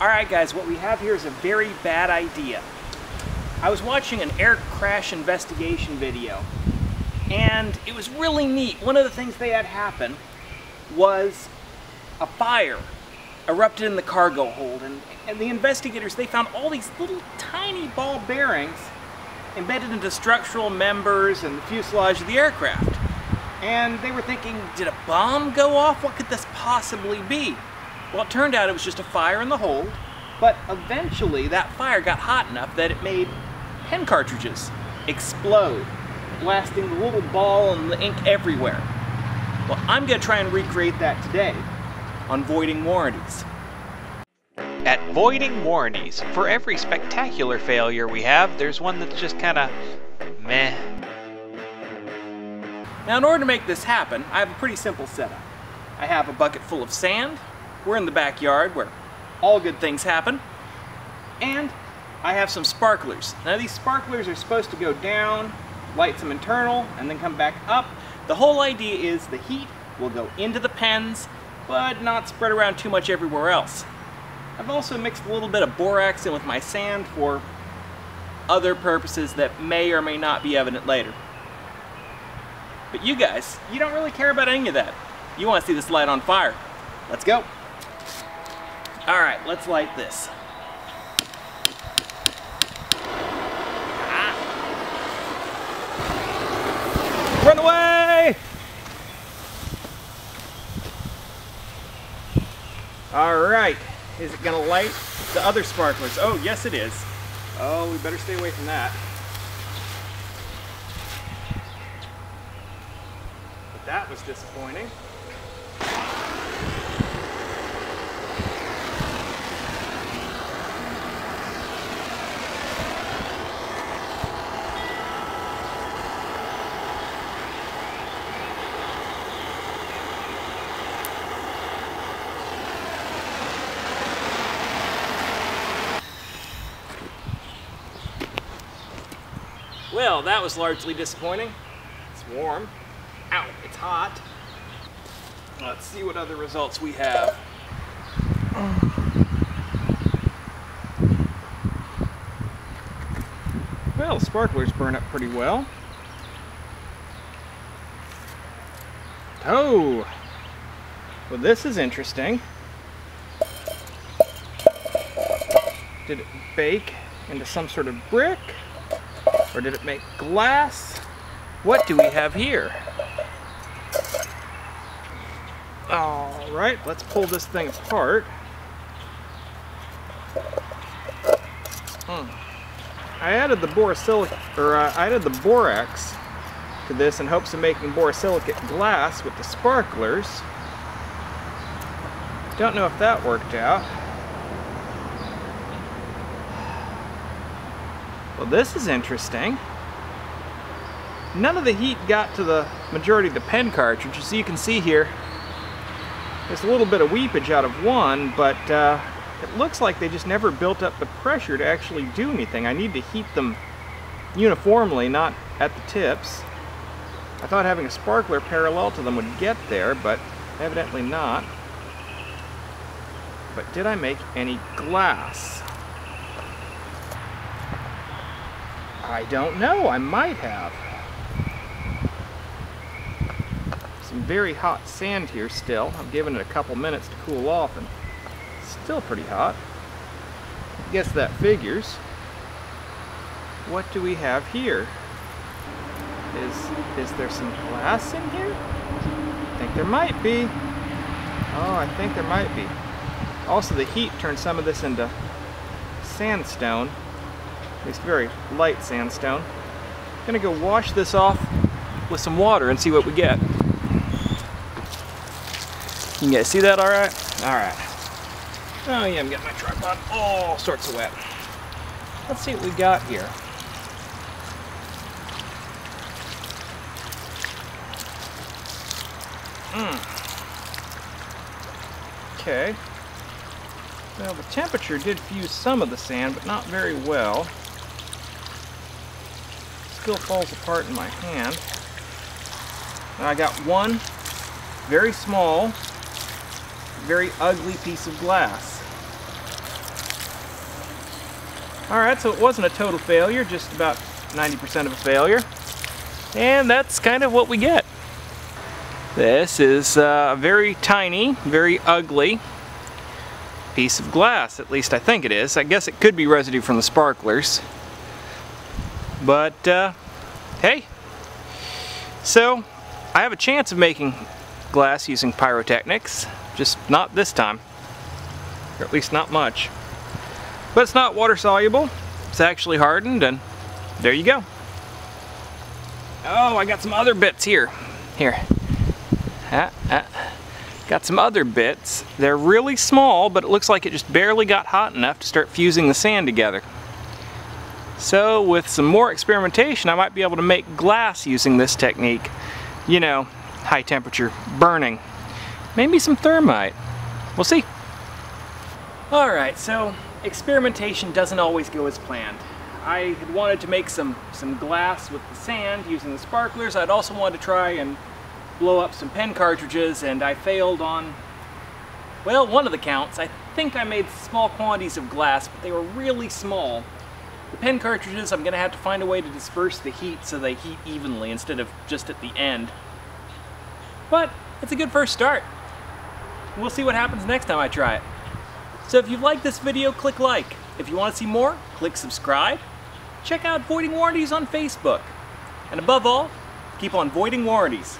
Alright guys, what we have here is a very bad idea. I was watching an air crash investigation video, and it was really neat. One of the things they had happen was a fire erupted in the cargo hold, and the investigators, they found all these little tiny ball bearings embedded into structural members and the fuselage of the aircraft. And they were thinking, did a bomb go off? What could this possibly be? Well, it turned out it was just a fire in the hold, but eventually that fire got hot enough that it made pen cartridges explode, blasting the little ball and the ink everywhere. Well, I'm going to try and recreate that today on Voiding Warranties. At Voiding Warranties, for every spectacular failure we have, there's one that's just kinda meh. Now, in order to make this happen, I have a pretty simple setup. I have a bucket full of sand. We're in the backyard where all good things happen. And I have some sparklers. Now, these sparklers are supposed to go down, light some internal, and then come back up. The whole idea is the heat will go into the pens, but not spread around too much everywhere else. I've also mixed a little bit of borax in with my sand for other purposes that may or may not be evident later. But you guys, you don't really care about any of that. You want to see this light on fire. Let's go. Alright, let's light this. Run away! Alright, is it gonna light the other sparklers? Oh, yes it is. Oh, we better stay away from that. But that was disappointing. Well, that was largely disappointing. It's warm. Ow, it's hot. Let's see what other results we have. Well, sparklers burn up pretty well. Oh! Well, this is interesting. Did it bake into some sort of brick? Or did it make glass? What do we have here? Alright, let's pull this thing apart. I added the borax to this in hopes of making borosilicate glass with the sparklers. Don't know if that worked out. Well, this is interesting. None of the heat got to the majority of the pen cartridge. As you can see here, there's a little bit of weepage out of one, but it looks like they just never built up the pressure to actually do anything. I need to heat them uniformly, not at the tips. I thought having a sparkler parallel to them would get there, but evidently not. But did I make any glass? I don't know, I might have. Some very hot sand here still. I've given it a couple minutes to cool off and it's still pretty hot. I guess that figures. What do we have here? Is there some glass in here? I think there might be. Oh, I think there might be. Also, the heat turned some of this into sandstone. At least very light sandstone. I'm gonna go wash this off with some water and see what we get. You guys see that all right? All right. Oh yeah, I'm getting my tripod all sorts of wet. Let's see what we got here. Okay. Well, the temperature did fuse some of the sand, but not very well. Still falls apart in my hand. Now I got one very small, very ugly piece of glass. Alright, so it wasn't a total failure, just about 90% of a failure. And that's kind of what we get. This is a very tiny, very ugly piece of glass, at least I think it is. I guess it could be residue from the sparklers. But, hey. So, I have a chance of making glass using pyrotechnics, just not this time. Or at least not much. But it's not water soluble, it's actually hardened, and there you go. Oh, I got some other bits here. Here. Got some other bits. They're really small, but it looks like it just barely got hot enough to start fusing the sand together. So with some more experimentation, I might be able to make glass using this technique. You know, high temperature burning. Maybe some thermite. We'll see. Alright, so experimentation doesn't always go as planned. I had wanted to make some glass with the sand using the sparklers. I'd also wanted to try and blow up some pen cartridges, and I failed on, well, one of the counts. I think I made small quantities of glass, but they were really small. The pen cartridges, I'm going to have to find a way to disperse the heat so they heat evenly instead of just at the end. But it's a good first start. We'll see what happens next time I try it. So if you've liked this video, click like. If you want to see more, click subscribe. Check out Voiding Warranties on Facebook. And above all, keep on voiding warranties.